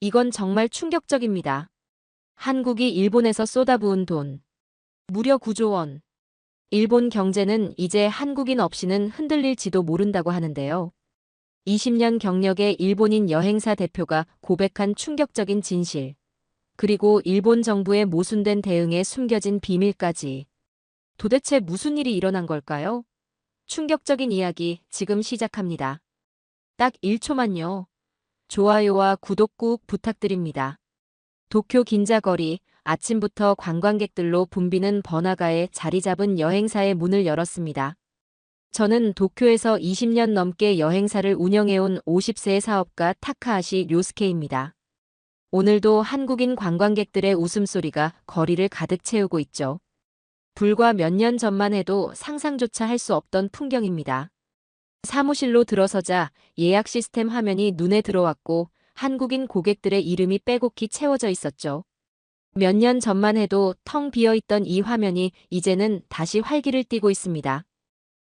이건 정말 충격적입니다. 한국이 일본에서 쏟아부은 돈. 무려 9조 원. 일본 경제는 이제 한국인 없이는 흔들릴지도 모른다고 하는데요. 20년 경력의 일본인 여행사 대표가 고백한 충격적인 진실. 그리고 일본 정부의 모순된 대응에 숨겨진 비밀까지. 도대체 무슨 일이 일어난 걸까요? 충격적인 이야기 지금 시작합니다. 딱 1초만요. 좋아요와 구독 꾹 부탁드립니다. 도쿄 긴자거리, 아침부터 관광객들로 붐비는 번화가에 자리 잡은 여행사의 문을 열었습니다. 저는 도쿄에서 20년 넘게 여행사를 운영해온 50세의 사업가 타카하시 료스케입니다. 오늘도 한국인 관광객들의 웃음소리가 거리를 가득 채우고 있죠. 불과 몇 년 전만 해도 상상조차 할 수 없던 풍경입니다. 사무실로 들어서자 예약 시스템 화면이 눈에 들어왔고 한국인 고객들의 이름이 빼곡히 채워져 있었죠. 몇 년 전만 해도 텅 비어있던 이 화면이 이제는 다시 활기를 띠고 있습니다.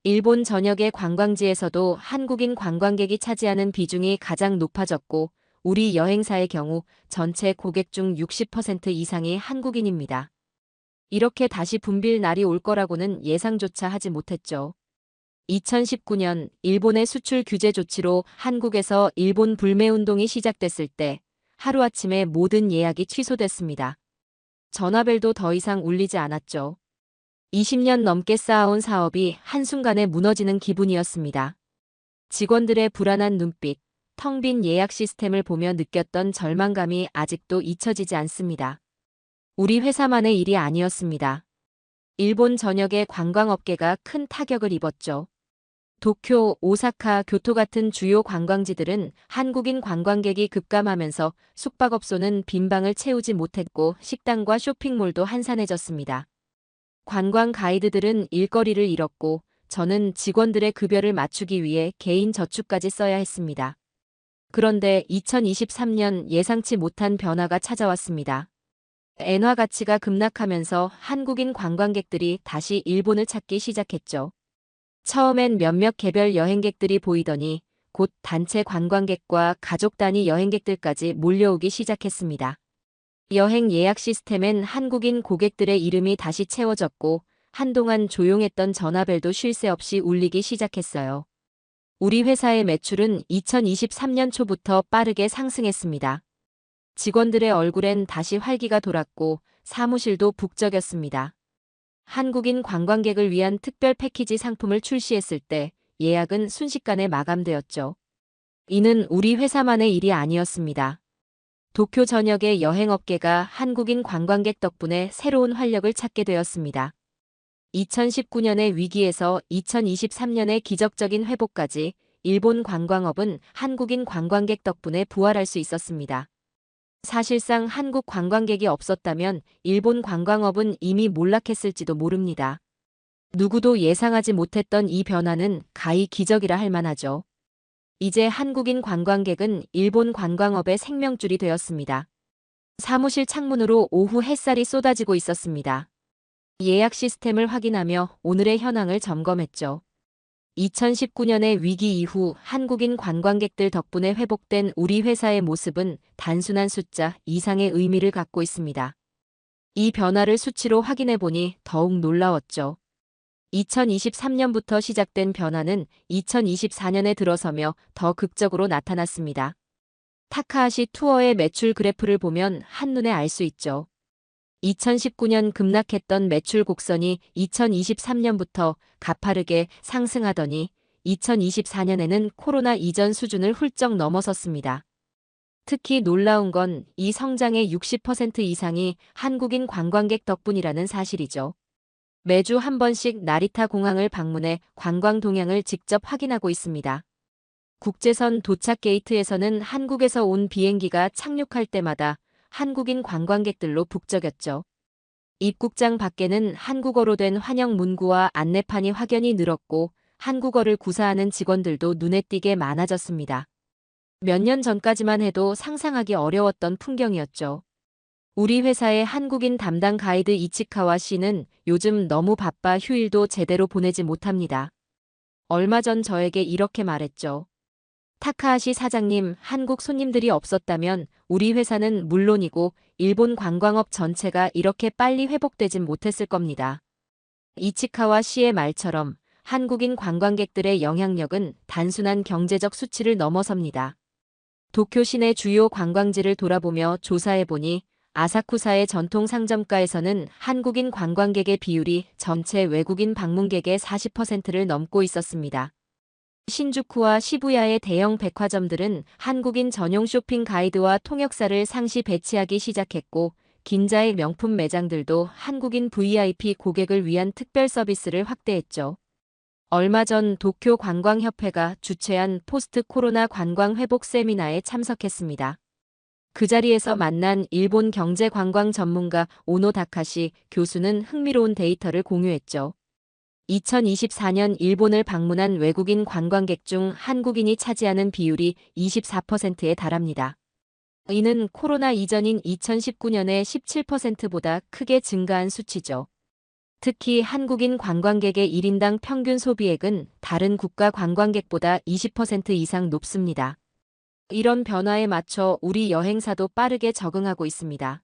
일본 전역의 관광지에서도 한국인 관광객이 차지하는 비중이 가장 높아졌고 우리 여행사의 경우 전체 고객 중 60% 이상이 한국인입니다. 이렇게 다시 붐빌 날이 올 거라고는 예상조차 하지 못했죠. 2019년 일본의 수출 규제 조치로 한국에서 일본 불매운동이 시작됐을 때 하루아침에 모든 예약이 취소됐습니다. 전화벨도 더 이상 울리지 않았죠. 20년 넘게 쌓아온 사업이 한순간에 무너지는 기분이었습니다. 직원들의 불안한 눈빛, 텅 빈 예약 시스템을 보며 느꼈던 절망감이 아직도 잊혀지지 않습니다. 우리 회사만의 일이 아니었습니다. 일본 전역의 관광업계가 큰 타격을 입었죠. 도쿄, 오사카, 교토 같은 주요 관광지들은 한국인 관광객이 급감하면서 숙박업소는 빈 방을 채우지 못했고 식당과 쇼핑몰도 한산해졌습니다. 관광 가이드들은 일거리를 잃었고 저는 직원들의 급여를 맞추기 위해 개인 저축까지 써야 했습니다. 그런데 2023년 예상치 못한 변화가 찾아왔습니다. 엔화 가치가 급락하면서 한국인 관광객들이 다시 일본을 찾기 시작했죠. 처음엔 몇몇 개별 여행객들이 보이더니 곧 단체 관광객과 가족 단위 여행객들까지 몰려오기 시작했습니다. 여행 예약 시스템엔 한국인 고객들의 이름이 다시 채워졌고 한동안 조용했던 전화벨도 쉴 새 없이 울리기 시작했어요. 우리 회사의 매출은 2023년 초부터 빠르게 상승했습니다. 직원들의 얼굴엔 다시 활기가 돌았고 사무실도 북적였습니다. 한국인 관광객을 위한 특별 패키지 상품을 출시했을 때 예약은 순식간에 마감되었죠. 이는 우리 회사만의 일이 아니었습니다. 도쿄 전역의 여행업계가 한국인 관광객 덕분에 새로운 활력을 찾게 되었습니다. 2019년의 위기에서 2023년의 기적적인 회복까지 일본 관광업은 한국인 관광객 덕분에 부활할 수 있었습니다. 사실상 한국 관광객이 없었다면 일본 관광업은 이미 몰락했을지도 모릅니다. 누구도 예상하지 못했던 이 변화는 가히 기적이라 할 만하죠. 이제 한국인 관광객은 일본 관광업의 생명줄이 되었습니다. 사무실 창문으로 오후 햇살이 쏟아지고 있었습니다. 예약 시스템을 확인하며 오늘의 현황을 점검했죠. 2019년의 위기 이후 한국인 관광객들 덕분에 회복된 우리 회사의 모습은 단순한 숫자 이상의 의미를 갖고 있습니다. 이 변화를 수치로 확인해 보니 더욱 놀라웠죠. 2023년부터 시작된 변화는 2024년에 들어서며 더 극적으로 나타났습니다. 타카하시 투어의 매출 그래프를 보면 한눈에 알 수 있죠. 2019년 급락했던 매출 곡선이 2023년부터 가파르게 상승하더니 2024년에는 코로나 이전 수준을 훌쩍 넘어섰습니다. 특히 놀라운 건 이 성장의 60% 이상이 한국인 관광객 덕분이라는 사실이죠. 매주 한 번씩 나리타 공항을 방문해 관광 동향을 직접 확인하고 있습니다. 국제선 도착 게이트에서는 한국에서 온 비행기가 착륙할 때마다 한국인 관광객들로 북적였죠. 입국장 밖에는 한국어로 된 환영 문구와 안내판이 확연히 늘었고 한국어를 구사하는 직원들도 눈에 띄게 많아졌습니다. 몇 년 전까지만 해도 상상하기 어려웠던 풍경이었죠. 우리 회사의 한국인 담당 가이드 이치카와 씨는 요즘 너무 바빠 휴일도 제대로 보내지 못합니다. 얼마 전 저에게 이렇게 말했죠. 타카하시 사장님, 한국 손님들이 없었다면 우리 회사는 물론이고 일본 관광업 전체가 이렇게 빨리 회복되진 못했을 겁니다. 이치카와 씨의 말처럼 한국인 관광객들의 영향력은 단순한 경제적 수치를 넘어섭니다. 도쿄 시내 주요 관광지를 돌아보며 조사해보니 아사쿠사의 전통 상점가에서는 한국인 관광객의 비율이 전체 외국인 방문객의 40%를 넘고 있었습니다. 신주쿠와 시부야의 대형 백화점들은 한국인 전용 쇼핑 가이드와 통역사를 상시 배치하기 시작했고, 긴자의 명품 매장들도 한국인 VIP 고객을 위한 특별 서비스를 확대했죠. 얼마 전 도쿄 관광협회가 주최한 포스트 코로나 관광 회복 세미나에 참석했습니다. 그 자리에서 만난 일본 경제관광 전문가 오노 다카시 교수는 흥미로운 데이터를 공유했죠. 2024년 일본을 방문한 외국인 관광객 중 한국인이 차지하는 비율이 24%에 달합니다. 이는 코로나 이전인 2019년의 17%보다 크게 증가한 수치죠. 특히 한국인 관광객의 1인당 평균 소비액은 다른 국가 관광객보다 20% 이상 높습니다. 이런 변화에 맞춰 우리 여행사도 빠르게 적응하고 있습니다.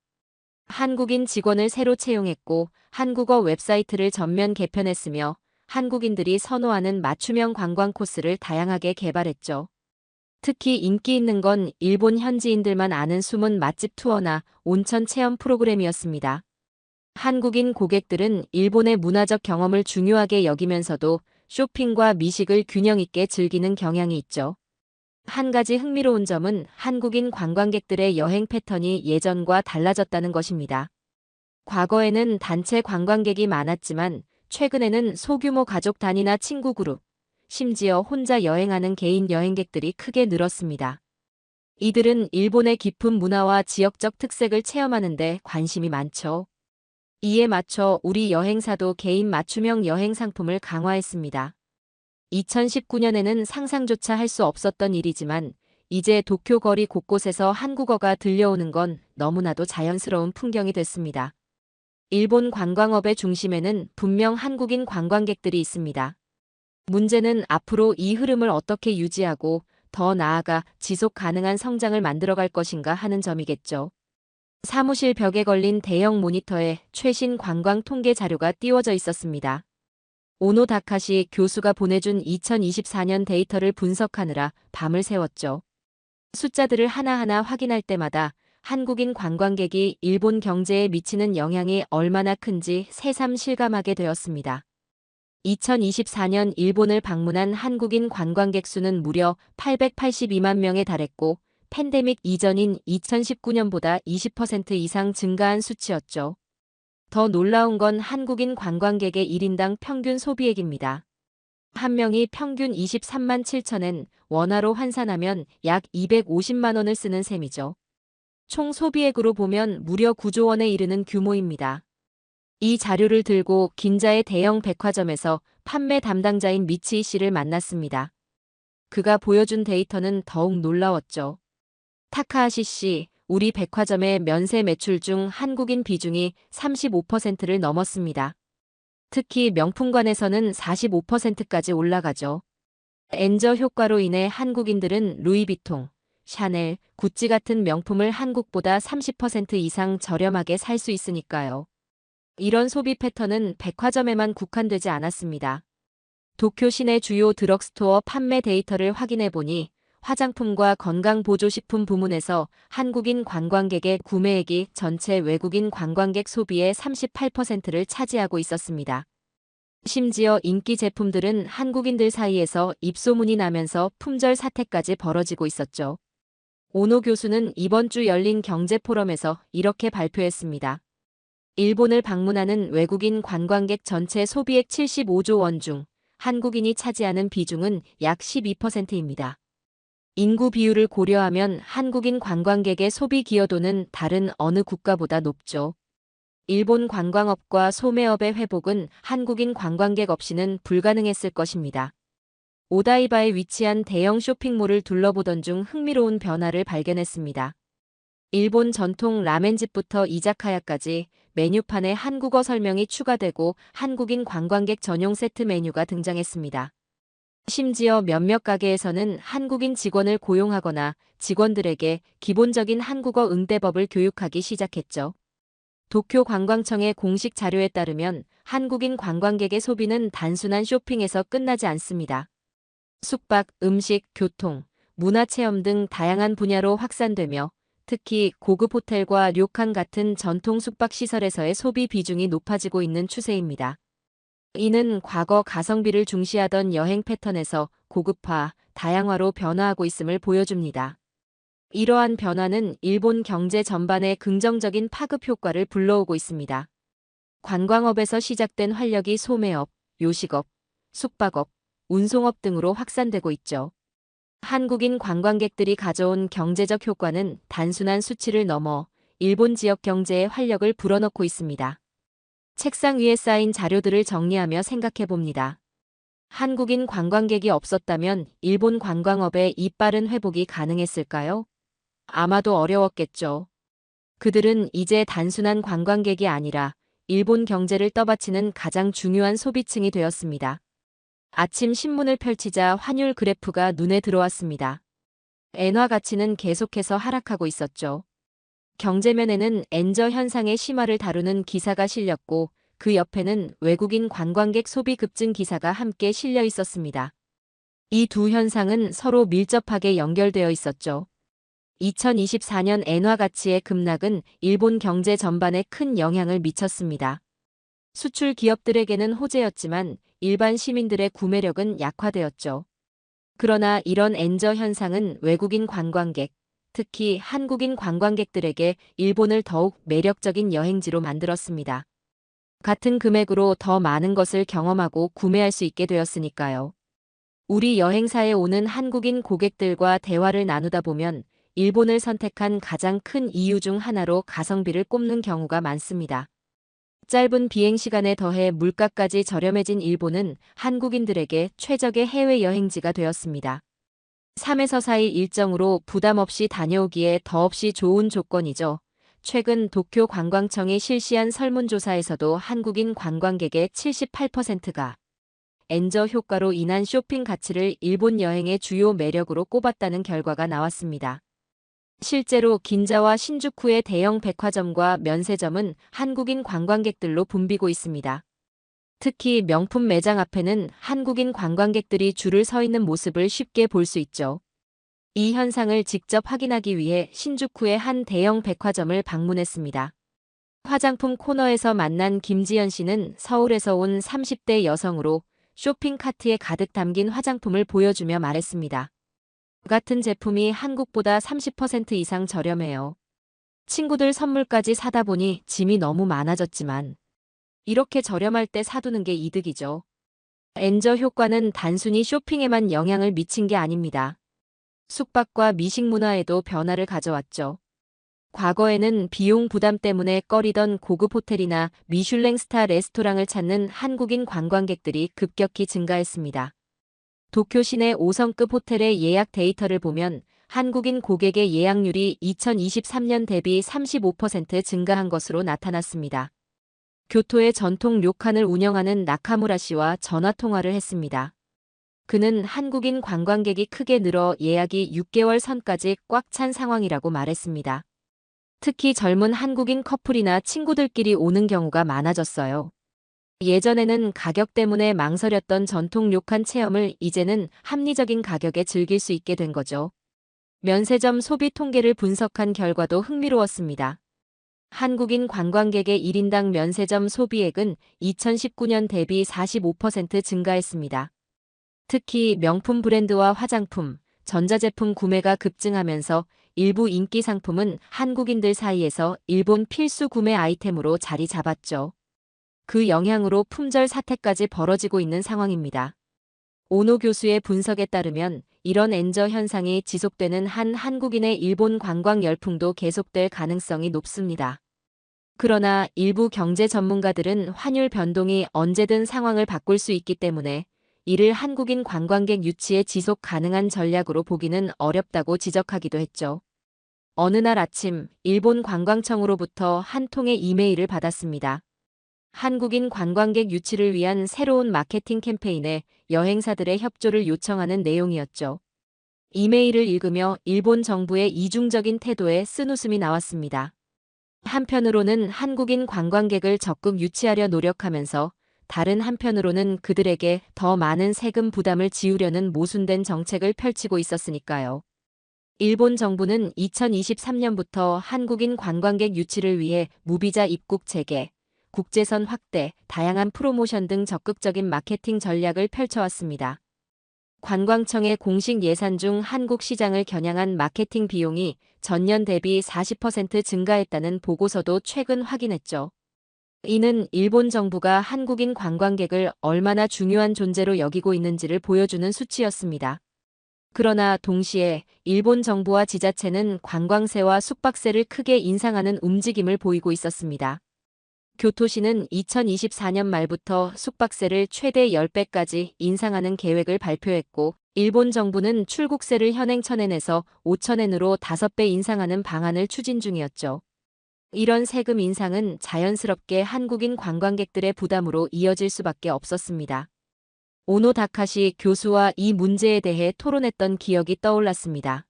한국인 직원을 새로 채용했고 한국어 웹사이트를 전면 개편했으며 한국인들이 선호하는 맞춤형 관광 코스를 다양하게 개발했죠. 특히 인기 있는 건 일본 현지인들만 아는 숨은 맛집 투어나 온천 체험 프로그램이었습니다. 한국인 고객들은 일본의 문화적 경험을 중요하게 여기면서도 쇼핑과 미식을 균형 있게 즐기는 경향이 있죠. 한 가지 흥미로운 점은 한국인 관광객들의 여행 패턴이 예전과 달라졌다는 것입니다. 과거에는 단체 관광객이 많았지만 최근에는 소규모 가족 단위나 친구 그룹, 심지어 혼자 여행하는 개인 여행객들이 크게 늘었습니다. 이들은 일본의 깊은 문화와 지역적 특색을 체험하는데 관심이 많죠. 이에 맞춰 우리 여행사도 개인 맞춤형 여행 상품을 강화했습니다. 2019년에는 상상조차 할 수 없었던 일이지만 이제 도쿄 거리 곳곳에서 한국어가 들려오는 건 너무나도 자연스러운 풍경이 됐습니다. 일본 관광업의 중심에는 분명 한국인 관광객들이 있습니다. 문제는 앞으로 이 흐름을 어떻게 유지하고 더 나아가 지속 가능한 성장을 만들어갈 것인가 하는 점이겠죠. 사무실 벽에 걸린 대형 모니터에 최신 관광 통계 자료가 띄워져 있었습니다. 오노 다카시 교수가 보내준 2024년 데이터를 분석하느라 밤을 새웠죠. 숫자들을 하나하나 확인할 때마다 한국인 관광객이 일본 경제에 미치는 영향이 얼마나 큰지 새삼 실감하게 되었습니다. 2024년 일본을 방문한 한국인 관광객 수는 무려 882만 명에 달했고 팬데믹 이전인 2019년보다 20% 이상 증가한 수치였죠. 더 놀라운 건 한국인 관광객의 1인당 평균 소비액입니다. 한 명이 평균 23만 7천엔, 원화로 환산하면 약 250만 원을 쓰는 셈이죠. 총 소비액으로 보면 무려 9조 원에 이르는 규모입니다. 이 자료를 들고 긴자의 대형 백화점에서 판매 담당자인 미치이 씨를 만났습니다. 그가 보여준 데이터는 더욱 놀라웠죠. 타카하시 씨, 우리 백화점의 면세 매출 중 한국인 비중이 35%를 넘었습니다. 특히 명품관에서는 45%까지 올라가죠. 엔저 효과로 인해 한국인들은 루이비통, 샤넬, 구찌 같은 명품을 한국보다 30% 이상 저렴하게 살 수 있으니까요. 이런 소비 패턴은 백화점에만 국한되지 않았습니다. 도쿄 시내 주요 드럭스토어 판매 데이터를 확인해 보니 화장품과 건강보조식품 부문에서 한국인 관광객의 구매액이 전체 외국인 관광객 소비의 38%를 차지하고 있었습니다. 심지어 인기 제품들은 한국인들 사이에서 입소문이 나면서 품절 사태까지 벌어지고 있었죠. 오노 교수는 이번 주 열린 경제포럼에서 이렇게 발표했습니다. 일본을 방문하는 외국인 관광객 전체 소비액 75조 원 중 한국인이 차지하는 비중은 약 12%입니다. 인구 비율을 고려하면 한국인 관광객의 소비 기여도는 다른 어느 국가보다 높죠. 일본 관광업과 소매업의 회복은 한국인 관광객 없이는 불가능했을 것입니다. 오다이바에 위치한 대형 쇼핑몰을 둘러보던 중 흥미로운 변화를 발견했습니다. 일본 전통 라멘집부터 이자카야까지 메뉴판에 한국어 설명이 추가되고 한국인 관광객 전용 세트 메뉴가 등장했습니다. 심지어 몇몇 가게에서는 한국인 직원을 고용하거나 직원들에게 기본적인 한국어 응대법을 교육하기 시작했죠. 도쿄 관광청의 공식 자료에 따르면 한국인 관광객의 소비는 단순한 쇼핑에서 끝나지 않습니다. 숙박, 음식, 교통, 문화체험 등 다양한 분야로 확산되며 특히 고급 호텔과 료칸 같은 전통 숙박시설에서의 소비 비중이 높아지고 있는 추세입니다. 이는 과거 가성비를 중시하던 여행 패턴에서 고급화, 다양화로 변화하고 있음을 보여줍니다. 이러한 변화는 일본 경제 전반에 긍정적인 파급 효과를 불러오고 있습니다. 관광업에서 시작된 활력이 소매업, 요식업, 숙박업, 운송업 등으로 확산되고 있죠. 한국인 관광객들이 가져온 경제적 효과는 단순한 수치를 넘어 일본 지역 경제에 활력을 불어넣고 있습니다. 책상 위에 쌓인 자료들을 정리하며 생각해 봅니다. 한국인 관광객이 없었다면 일본 관광업의 이 빠른 회복이 가능했을까요? 아마도 어려웠겠죠. 그들은 이제 단순한 관광객이 아니라 일본 경제를 떠받치는 가장 중요한 소비층이 되었습니다. 아침 신문을 펼치자 환율 그래프가 눈에 들어왔습니다. 엔화 가치는 계속해서 하락하고 있었죠. 경제면에는 엔저 현상의 심화를 다루는 기사가 실렸고 그 옆에는 외국인 관광객 소비 급증 기사가 함께 실려 있었습니다. 이 두 현상은 서로 밀접하게 연결되어 있었죠. 2024년 엔화 가치의 급락은 일본 경제 전반에 큰 영향을 미쳤습니다. 수출 기업들에게는 호재였지만 일반 시민들의 구매력은 약화되었죠. 그러나 이런 엔저 현상은 외국인 관광객, 특히 한국인 관광객들에게 일본을 더욱 매력적인 여행지로 만들었습니다. 같은 금액으로 더 많은 것을 경험하고 구매할 수 있게 되었으니까요. 우리 여행사에 오는 한국인 고객들과 대화를 나누다 보면 일본을 선택한 가장 큰 이유 중 하나로 가성비를 꼽는 경우가 많습니다. 짧은 비행시간에 더해 물가까지 저렴해진 일본은 한국인들에게 최적의 해외여행지가 되었습니다. 3에서 4일 일정으로 부담 없이 다녀오기에 더없이 좋은 조건이죠. 최근 도쿄 관광청이 실시한 설문조사에서도 한국인 관광객의 78%가 엔저 효과로 인한 쇼핑 가치를 일본 여행의 주요 매력으로 꼽았다는 결과가 나왔습니다. 실제로 긴자와 신주쿠의 대형 백화점과 면세점은 한국인 관광객들로 붐비고 있습니다. 특히 명품 매장 앞에는 한국인 관광객들이 줄을 서 있는 모습을 쉽게 볼 수 있죠. 이 현상을 직접 확인하기 위해 신주쿠의 한 대형 백화점을 방문했습니다. 화장품 코너에서 만난 김지연 씨는 서울에서 온 30대 여성으로 쇼핑 카트에 가득 담긴 화장품을 보여주며 말했습니다. 같은 제품이 한국보다 30% 이상 저렴해요. 친구들 선물까지 사다 보니 짐이 너무 많아졌지만 이렇게 저렴할 때 사두는 게 이득이죠. 엔저 효과는 단순히 쇼핑에만 영향을 미친 게 아닙니다. 숙박과 미식 문화에도 변화를 가져왔죠. 과거에는 비용 부담 때문에 꺼리던 고급 호텔이나 미슐랭 스타 레스토랑을 찾는 한국인 관광객들이 급격히 증가했습니다. 도쿄 시내 5성급 호텔의 예약 데이터를 보면 한국인 고객의 예약률이 2023년 대비 35% 증가한 것으로 나타났습니다. 교토의 전통 료칸을 운영하는 나카무라 씨와 전화 통화를 했습니다. 그는 한국인 관광객이 크게 늘어 예약이 6개월 선까지 꽉 찬 상황이라고 말했습니다. 특히 젊은 한국인 커플이나 친구들끼리 오는 경우가 많아졌어요. 예전에는 가격 때문에 망설였던 전통 료칸 체험을 이제는 합리적인 가격에 즐길 수 있게 된 거죠. 면세점 소비 통계를 분석한 결과도 흥미로웠습니다. 한국인 관광객의 1인당 면세점 소비액은 2019년 대비 45% 증가했습니다. 특히 명품 브랜드와 화장품, 전자제품 구매가 급증하면서 일부 인기 상품은 한국인들 사이에서 일본 필수 구매 아이템으로 자리 잡았죠. 그 영향으로 품절 사태까지 벌어지고 있는 상황입니다. 오노 교수의 분석에 따르면 이런 엔저 현상이 지속되는 한 한국인의 일본 관광 열풍도 계속될 가능성이 높습니다. 그러나 일부 경제 전문가들은 환율 변동이 언제든 상황을 바꿀 수 있기 때문에 이를 한국인 관광객 유치에 지속 가능한 전략으로 보기는 어렵다고 지적하기도 했죠. 어느 날 아침 일본 관광청으로부터 한 통의 이메일을 받았습니다. 한국인 관광객 유치를 위한 새로운 마케팅 캠페인에 여행사들의 협조를 요청하는 내용이었죠. 이메일을 읽으며 일본 정부의 이중적인 태도에 쓴웃음이 나왔습니다. 한편으로는 한국인 관광객을 적극 유치하려 노력하면서 다른 한편으로는 그들에게 더 많은 세금 부담을 지우려는 모순된 정책을 펼치고 있었으니까요. 일본 정부는 2023년부터 한국인 관광객 유치를 위해 무비자 입국 재개, 국제선 확대, 다양한 프로모션 등 적극적인 마케팅 전략을 펼쳐왔습니다. 관광청의 공식 예산 중 한국 시장을 겨냥한 마케팅 비용이 전년 대비 40% 증가했다는 보고서도 최근 확인했죠. 이는 일본 정부가 한국인 관광객을 얼마나 중요한 존재로 여기고 있는지를 보여주는 수치였습니다. 그러나 동시에 일본 정부와 지자체는 관광세와 숙박세를 크게 인상하는 움직임을 보이고 있었습니다. 교토시는 2024년 말부터 숙박세를 최대 10배까지 인상하는 계획을 발표했고, 일본 정부는 출국세를 현행 1,000엔에서 5,000엔으로 5배 인상하는 방안을 추진 중이었죠. 이런 세금 인상은 자연스럽게 한국인 관광객들의 부담으로 이어질 수밖에 없었습니다. 오노 다카시 교수와 이 문제에 대해 토론했던 기억이 떠올랐습니다.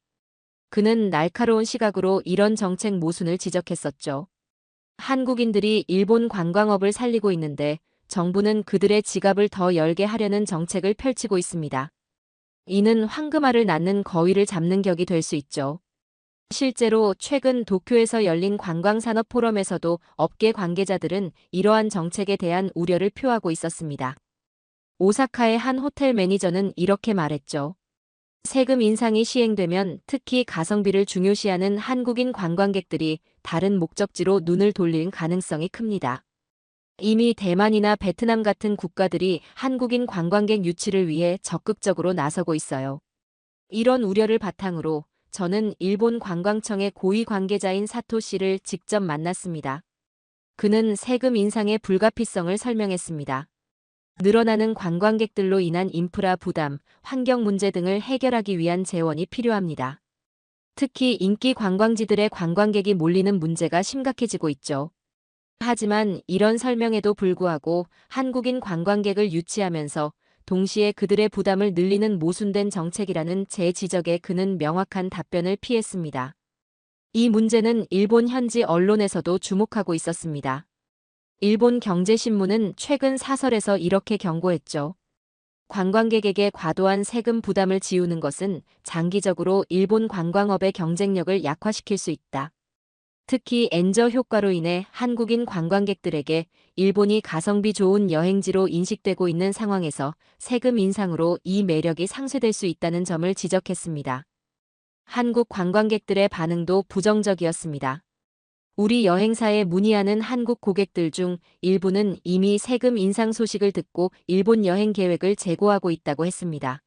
그는 날카로운 시각으로 이런 정책 모순을 지적했었죠. 한국인들이 일본 관광업을 살리고 있는데 정부는 그들의 지갑을 더 열게 하려는 정책을 펼치고 있습니다. 이는 황금알을 낳는 거위를 잡는 격이 될 수 있죠. 실제로 최근 도쿄에서 열린 관광산업 포럼에서도 업계 관계자들은 이러한 정책에 대한 우려를 표하고 있었습니다. 오사카의 한 호텔 매니저는 이렇게 말했죠. 세금 인상이 시행되면 특히 가성비를 중요시하는 한국인 관광객들이 다른 목적지로 눈을 돌릴 가능성이 큽니다. 이미 대만이나 베트남 같은 국가들이 한국인 관광객 유치를 위해 적극적으로 나서고 있어요. 이런 우려를 바탕으로 저는 일본 관광청의 고위 관계자인 사토 씨를 직접 만났습니다. 그는 세금 인상의 불가피성을 설명했습니다. 늘어나는 관광객들로 인한 인프라 부담, 환경 문제 등을 해결하기 위한 재원이 필요합니다. 특히 인기 관광지들의 관광객이 몰리는 문제가 심각해지고 있죠. 하지만 이런 설명에도 불구하고 한국인 관광객을 유치하면서 동시에 그들의 부담을 늘리는 모순된 정책이라는 제 지적에 그는 명확한 답변을 피했습니다. 이 문제는 일본 현지 언론에서도 주목하고 있었습니다. 일본 경제신문은 최근 사설에서 이렇게 경고했죠. 관광객에게 과도한 세금 부담을 지우는 것은 장기적으로 일본 관광업의 경쟁력을 약화시킬 수 있다. 특히 엔저 효과로 인해 한국인 관광객들에게 일본이 가성비 좋은 여행지로 인식되고 있는 상황에서 세금 인상으로 이 매력이 상쇄될 수 있다는 점을 지적했습니다. 한국 관광객들의 반응도 부정적이었습니다. 우리 여행사에 문의하는 한국 고객들 중 일부는 이미 세금 인상 소식을 듣고 일본 여행 계획을 재고하고 있다고 했습니다.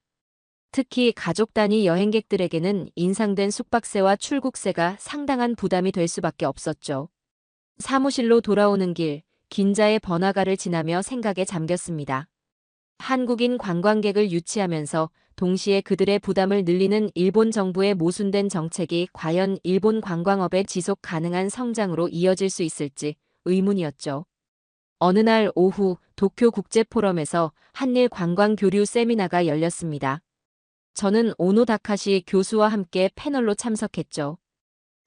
특히 가족 단위 여행객들에게는 인상된 숙박세와 출국세가 상당한 부담이 될 수밖에 없었죠. 사무실로 돌아오는 길, 긴자의 번화가를 지나며 생각에 잠겼습니다. 한국인 관광객을 유치하면서 동시에 그들의 부담을 늘리는 일본 정부의 모순된 정책이 과연 일본 관광업의 지속 가능한 성장으로 이어질 수 있을지 의문이었죠. 어느 날 오후 도쿄 국제포럼에서 한일 관광 교류 세미나가 열렸습니다. 저는 오노 다카시 교수와 함께 패널로 참석했죠.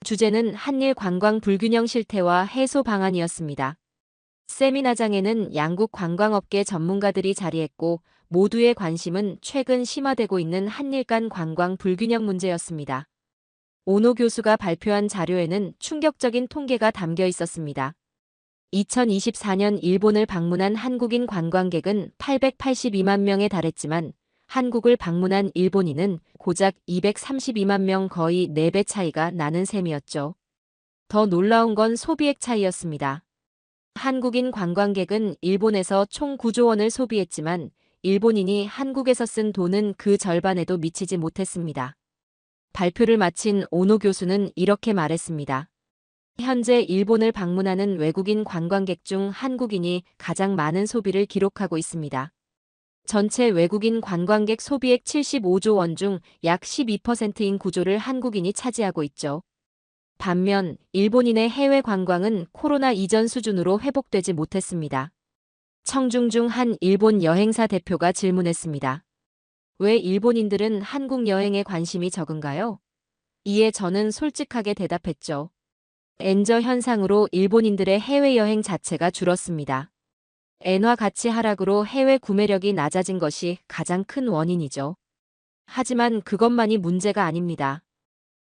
주제는 한일 관광 불균형 실태와 해소 방안이었습니다. 세미나장에는 양국 관광업계 전문가들이 자리했고 모두의 관심은 최근 심화되고 있는 한일 간 관광 불균형 문제였습니다. 오노 교수가 발표한 자료에는 충격적인 통계가 담겨 있었습니다. 2024년 일본을 방문한 한국인 관광객은 882만 명에 달했지만 한국을 방문한 일본인은 고작 232만 명, 거의 4배 차이가 나는 셈이었죠. 더 놀라운 건 소비액 차이였습니다. 한국인 관광객은 일본에서 총 9조 원을 소비했지만 일본인이 한국에서 쓴 돈은 그 절반에도 미치지 못했습니다. 발표를 마친 오노 교수는 이렇게 말했습니다. 현재 일본을 방문하는 외국인 관광객 중 한국인이 가장 많은 소비를 기록하고 있습니다. 전체 외국인 관광객 소비액 75조 원 중 약 12%인 9조를 한국인이 차지하고 있죠. 반면 일본인의 해외 관광은 코로나 이전 수준으로 회복되지 못했습니다. 청중 중 한 일본 여행사 대표가 질문했습니다. 왜 일본인들은 한국 여행에 관심이 적은가요? 이에 저는 솔직하게 대답했죠. 엔저 현상으로 일본인들의 해외여행 자체가 줄었습니다. 엔화 가치 하락으로 해외 구매력이 낮아진 것이 가장 큰 원인이죠. 하지만 그것만이 문제가 아닙니다.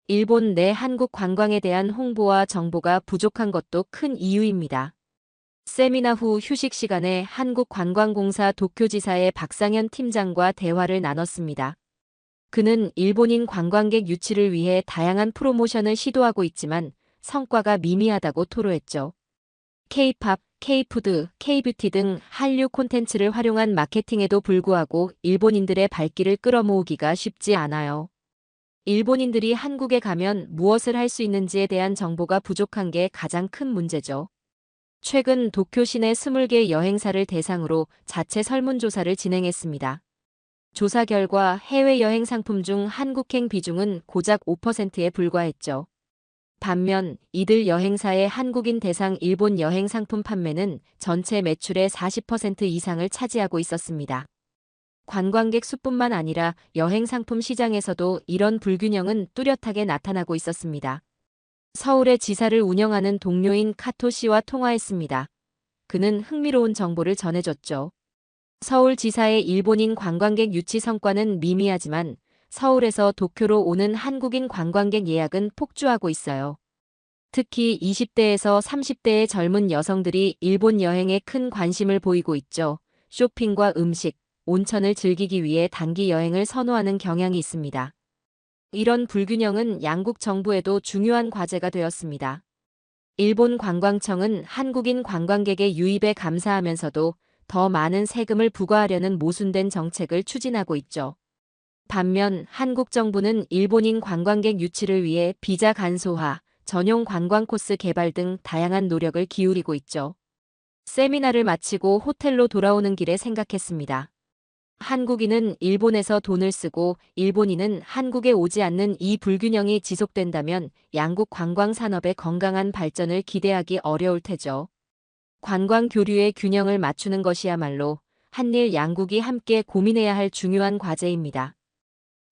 일본 내 한국 관광에 대한 홍보와 정보가 부족한 것도 큰 이유입니다. 세미나 후 휴식 시간에 한국관광공사 도쿄지사의 박상현 팀장과 대화를 나눴습니다. 그는 일본인 관광객 유치를 위해 다양한 프로모션을 시도하고 있지만 성과가 미미하다고 토로했죠. K-팝, K-푸드, K-뷰티 등 한류 콘텐츠를 활용한 마케팅에도 불구하고 일본인들의 발길을 끌어모으기가 쉽지 않아요. 일본인들이 한국에 가면 무엇을 할 수 있는지에 대한 정보가 부족한 게 가장 큰 문제죠. 최근 도쿄 시내 20개 여행사를 대상으로 자체 설문조사를 진행했습니다. 조사 결과 해외여행 상품 중 한국행 비중은 고작 5%에 불과했죠. 반면 이들 여행사의 한국인 대상 일본 여행 상품 판매는 전체 매출의 40% 이상을 차지하고 있었습니다. 관광객 수뿐만 아니라 여행 상품 시장에서도 이런 불균형은 뚜렷하게 나타나고 있었습니다. 서울의 지사를 운영하는 동료인 카토 씨와 통화했습니다. 그는 흥미로운 정보를 전해줬죠. 서울지사의 일본인 관광객 유치 성과는 미미하지만 서울에서 도쿄로 오는 한국인 관광객 예약은 폭주하고 있어요. 특히 20대에서 30대의 젊은 여성들이 일본 여행에 큰 관심을 보이고 있죠. 쇼핑과 음식, 온천을 즐기기 위해 단기 여행을 선호하는 경향이 있습니다. 이런 불균형은 양국 정부에도 중요한 과제가 되었습니다. 일본 관광청은 한국인 관광객의 유입에 감사하면서도 더 많은 세금을 부과하려는 모순된 정책을 추진하고 있죠. 반면 한국 정부는 일본인 관광객 유치를 위해 비자 간소화, 전용 관광 코스 개발 등 다양한 노력을 기울이고 있죠. 세미나를 마치고 호텔로 돌아오는 길에 생각했습니다. 한국인은 일본에서 돈을 쓰고 일본인은 한국에 오지 않는 이 불균형이 지속된다면 양국 관광 산업의 건강한 발전을 기대하기 어려울 테죠. 관광 교류의 균형을 맞추는 것이야말로 한일 양국이 함께 고민해야 할 중요한 과제입니다.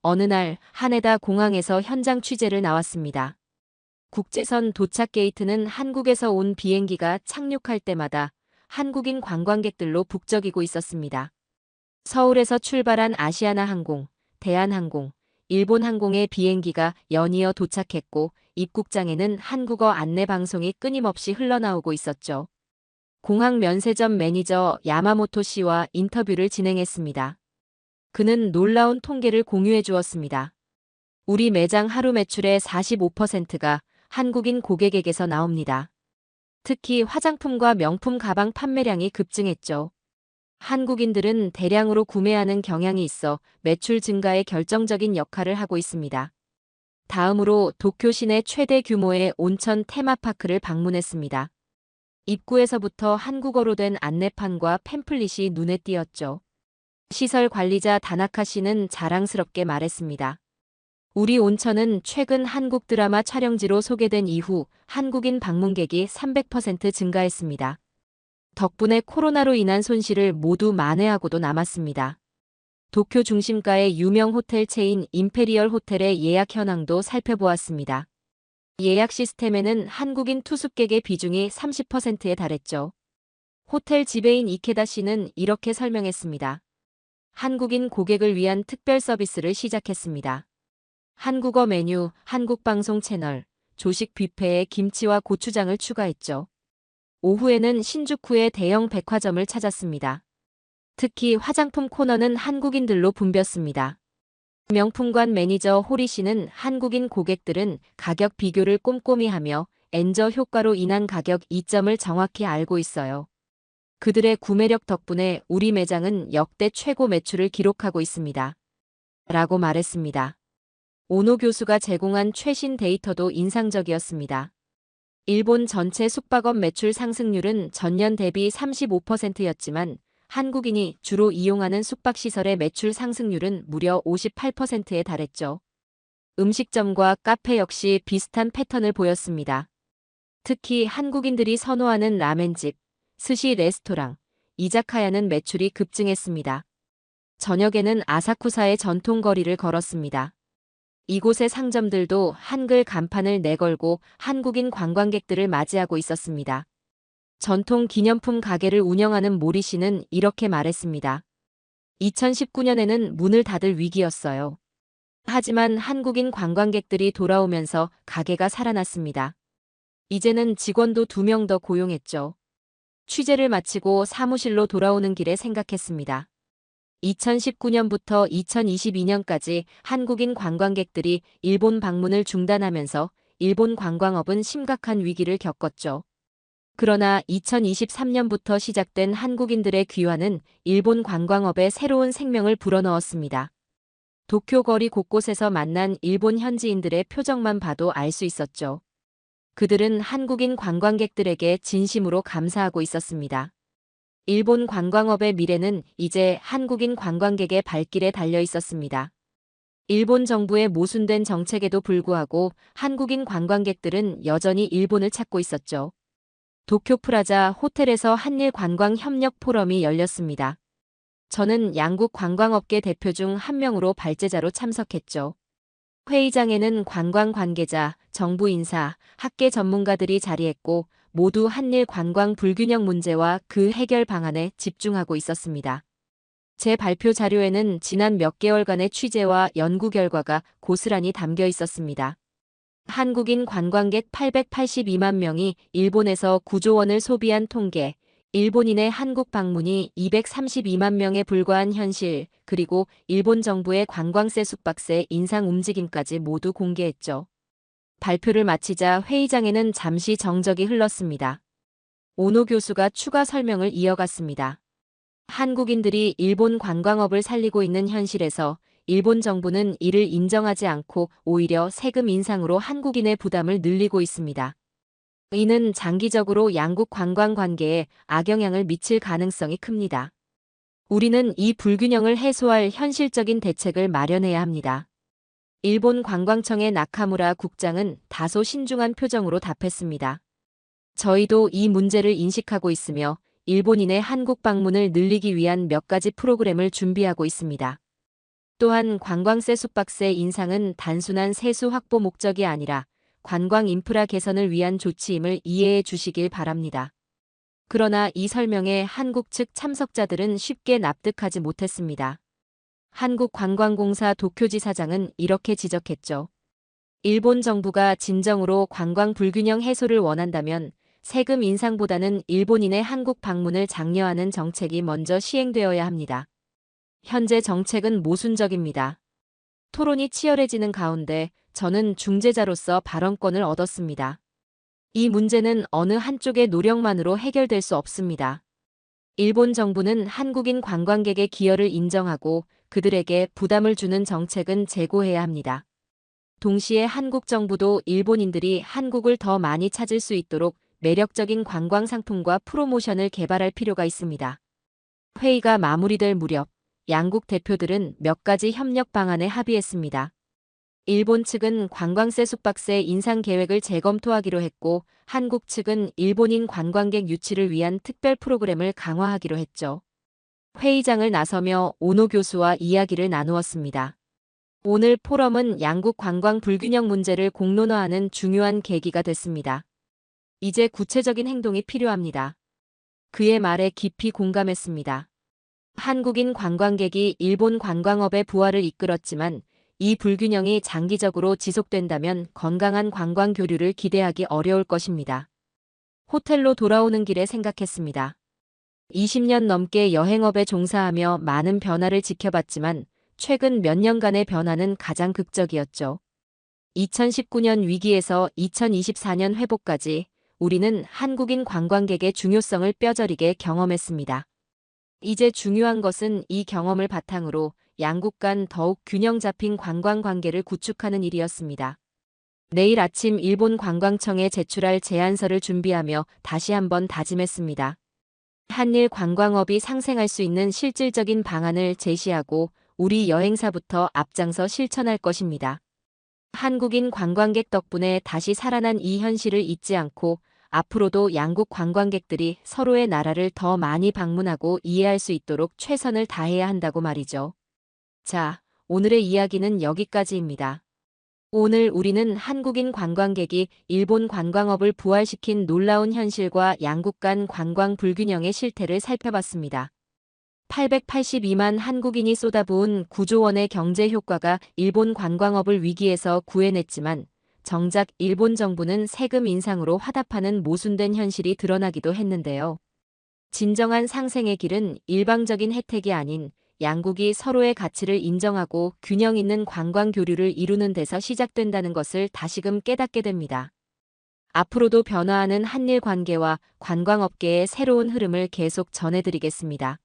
어느 날 하네다 공항에서 현장 취재를 나왔습니다. 국제선 도착 게이트는 한국에서 온 비행기가 착륙할 때마다 한국인 관광객들로 북적이고 있었습니다. 서울에서 출발한 아시아나 항공, 대한항공, 일본항공의 비행기가 연이어 도착했고 입국장에는 한국어 안내 방송이 끊임없이 흘러나오고 있었죠. 공항 면세점 매니저 야마모토 씨와 인터뷰를 진행했습니다. 그는 놀라운 통계를 공유해 주었습니다. 우리 매장 하루 매출의 45%가 한국인 고객에게서 나옵니다. 특히 화장품과 명품 가방 판매량이 급증했죠. 한국인들은 대량으로 구매하는 경향이 있어 매출 증가에 결정적인 역할을 하고 있습니다. 다음으로 도쿄 시내 최대 규모의 온천 테마파크를 방문했습니다. 입구에서부터 한국어로 된 안내판과 팸플릿이 눈에 띄었죠. 시설 관리자 다나카 씨는 자랑스럽게 말했습니다. 우리 온천은 최근 한국 드라마 촬영지로 소개된 이후 한국인 방문객이 300% 증가했습니다. 덕분에 코로나로 인한 손실을 모두 만회하고도 남았습니다. 도쿄 중심가의 유명 호텔 체인 임페리얼 호텔의 예약 현황도 살펴보았습니다. 예약 시스템에는 한국인 투숙객의 비중이 30%에 달했죠. 호텔 지배인 이케다 씨는 이렇게 설명했습니다. 한국인 고객을 위한 특별 서비스를 시작했습니다. 한국어 메뉴, 한국 방송 채널, 조식 뷔페에 김치와 고추장을 추가했죠. 오후에는 신주쿠의 대형 백화점을 찾았습니다. 특히 화장품 코너는 한국인들로 붐볐습니다. 명품관 매니저 호리 씨는 한국인 고객들은 가격 비교를 꼼꼼히 하며 엔저 효과로 인한 가격 이점을 정확히 알고 있어요. 그들의 구매력 덕분에 우리 매장은 역대 최고 매출을 기록하고 있습니다. 라고 말했습니다. 오노 교수가 제공한 최신 데이터도 인상적이었습니다. 일본 전체 숙박업 매출 상승률은 전년 대비 35%였지만 한국인이 주로 이용하는 숙박시설의 매출 상승률은 무려 58%에 달했죠. 음식점과 카페 역시 비슷한 패턴을 보였습니다. 특히 한국인들이 선호하는 라멘집, 스시 레스토랑, 이자카야는 매출이 급증했습니다. 저녁에는 아사쿠사의 전통 거리를 걸었습니다. 이곳의 상점들도 한글 간판을 내걸고 한국인 관광객들을 맞이하고 있었습니다. 전통 기념품 가게를 운영하는 모리 씨는 이렇게 말했습니다. 2019년에는 문을 닫을 위기였어요. 하지만 한국인 관광객들이 돌아오면서 가게가 살아났습니다. 이제는 직원도 2명 더 고용했죠. 취재를 마치고 사무실로 돌아오는 길에 생각했습니다. 2019년부터 2022년까지 한국인 관광객들이 일본 방문을 중단하면서 일본 관광업은 심각한 위기를 겪었죠. 그러나 2023년부터 시작된 한국인들의 귀환은 일본 관광업에 새로운 생명을 불어넣었습니다. 도쿄 거리 곳곳에서 만난 일본 현지인들의 표정만 봐도 알 수 있었죠. 그들은 한국인 관광객들에게 진심으로 감사하고 있었습니다. 일본 관광업의 미래는 이제 한국인 관광객의 발길에 달려 있었습니다. 일본 정부의 모순된 정책에도 불구하고 한국인 관광객들은 여전히 일본을 찾고 있었죠. 도쿄 프라자 호텔에서 한일 관광 협력 포럼이 열렸습니다. 저는 양국 관광업계 대표 중 한 명으로 발제자로 참석했죠. 회의장에는 관광 관계자, 정부 인사, 학계 전문가들이 자리했고 모두 한일 관광 불균형 문제와 그 해결 방안에 집중하고 있었습니다. 제 발표 자료에는 지난 몇 개월간의 취재와 연구 결과가 고스란히 담겨 있었습니다. 한국인 관광객 882만 명이 일본에서 9조 원을 소비한 통계, 일본인의 한국 방문이 232만 명에 불과한 현실, 그리고 일본 정부의 관광세 숙박세 인상 움직임까지 모두 공개했죠. 발표를 마치자 회의장에는 잠시 정적이 흘렀습니다. 오노 교수가 추가 설명을 이어갔습니다. 한국인들이 일본 관광업을 살리고 있는 현실에서 일본 정부는 이를 인정하지 않고 오히려 세금 인상으로 한국인의 부담을 늘리고 있습니다. 이는 장기적으로 양국 관광 관계에 악영향을 미칠 가능성이 큽니다. 우리는 이 불균형을 해소할 현실적인 대책을 마련해야 합니다. 일본 관광청의 나카무라 국장은 다소 신중한 표정으로 답했습니다. 저희도 이 문제를 인식하고 있으며 일본인의 한국 방문을 늘리기 위한 몇 가지 프로그램을 준비하고 있습니다. 또한 관광세 숙박세 인상은 단순한 세수 확보 목적이 아니라 관광 인프라 개선을 위한 조치임을 이해해 주시길 바랍니다. 그러나 이 설명에 한국 측 참석자들은 쉽게 납득하지 못했습니다. 한국관광공사 도쿄지 사장은 이렇게 지적했죠. 일본 정부가 진정으로 관광 불균형 해소를 원한다면 세금 인상보다는 일본인의 한국 방문을 장려하는 정책이 먼저 시행되어야 합니다. 현재 정책은 모순적입니다. 토론이 치열해지는 가운데 저는 중재자로서 발언권을 얻었습니다. 이 문제는 어느 한쪽의 노력만으로 해결될 수 없습니다. 일본 정부는 한국인 관광객의 기여를 인정하고 그들에게 부담을 주는 정책은 제고해야 합니다. 동시에 한국 정부도 일본인들이 한국을 더 많이 찾을 수 있도록 매력적인 관광 상품과 프로모션을 개발할 필요가 있습니다. 회의가 마무리될 무렵 양국 대표들은 몇 가지 협력 방안에 합의했습니다. 일본 측은 관광세 숙박세 인상 계획을 재검토하기로 했고 한국 측은 일본인 관광객 유치를 위한 특별 프로그램을 강화하기로 했죠. 회의장을 나서며 오노 교수와 이야기를 나누었습니다. 오늘 포럼은 양국 관광 불균형 문제를 공론화하는 중요한 계기가 됐습니다. 이제 구체적인 행동이 필요합니다. 그의 말에 깊이 공감했습니다. 한국인 관광객이 일본 관광업의 부활을 이끌었지만 이 불균형이 장기적으로 지속된다면 건강한 관광 교류를 기대하기 어려울 것입니다. 호텔로 돌아오는 길에 생각했습니다. 20년 넘게 여행업에 종사하며 많은 변화를 지켜봤지만 최근 몇 년간의 변화는 가장 극적이었죠. 2019년 위기에서 2024년 회복까지 우리는 한국인 관광객의 중요성을 뼈저리게 경험했습니다. 이제 중요한 것은 이 경험을 바탕으로 양국 간 더욱 균형 잡힌 관광 관계를 구축하는 일이었습니다. 내일 아침 일본 관광청에 제출할 제안서를 준비하며 다시 한번 다짐했습니다. 한일 관광업이 상생할 수 있는 실질적인 방안을 제시하고 우리 여행사부터 앞장서 실천할 것입니다. 한국인 관광객 덕분에 다시 살아난 이 현실을 잊지 않고 앞으로도 양국 관광객들이 서로의 나라를 더 많이 방문하고 이해할 수 있도록 최선을 다해야 한다고 말이죠. 자, 오늘의 이야기는 여기까지입니다. 오늘 우리는 한국인 관광객이 일본 관광업을 부활시킨 놀라운 현실과 양국 간 관광 불균형의 실태를 살펴봤습니다. 882만 한국인이 쏟아부은 9조 원의 경제 효과가 일본 관광업을 위기에서 구해냈지만 정작 일본 정부는 세금 인상으로 화답하는 모순된 현실이 드러나기도 했는데요. 진정한 상생의 길은 일방적인 혜택이 아닌 양국이 서로의 가치를 인정하고 균형 있는 관광 교류를 이루는 데서 시작된다는 것을 다시금 깨닫게 됩니다. 앞으로도 변화하는 한일 관계와 관광업계의 새로운 흐름을 계속 전해드리겠습니다.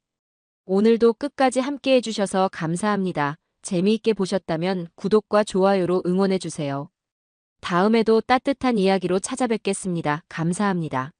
오늘도 끝까지 함께 해주셔서 감사합니다. 재미있게 보셨다면 구독과 좋아요로 응원해주세요. 다음에도 따뜻한 이야기로 찾아뵙겠습니다. 감사합니다.